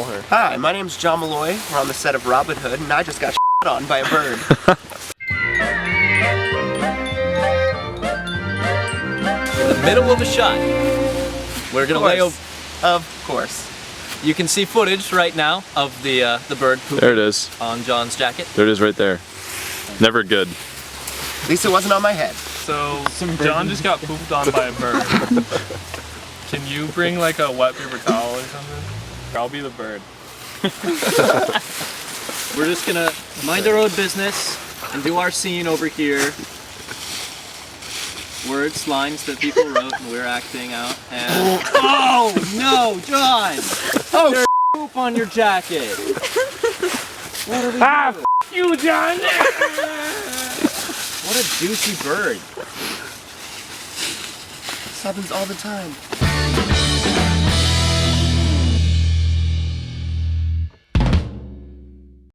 Hi, my name's John Malloy. We're on the set of Robin Hood, and I just got shit on by a bird. In the middle of a shot, we're gonna lay over. Of course. You can see footage right now of the bird pooping. There it is. On John's jacket. There it is right there. Never good. At least it wasn't on my head. So, John just got pooped on by a bird. Can you bring like a wet paper towel or something? I'll be the bird. We're just gonna mind our own business and do our scene over here. Words, lines that people wrote and we're acting out. And oh no, John! Oh, there's poop on your jacket. What are we doing? You, John! What a juicy bird. This happens all the time.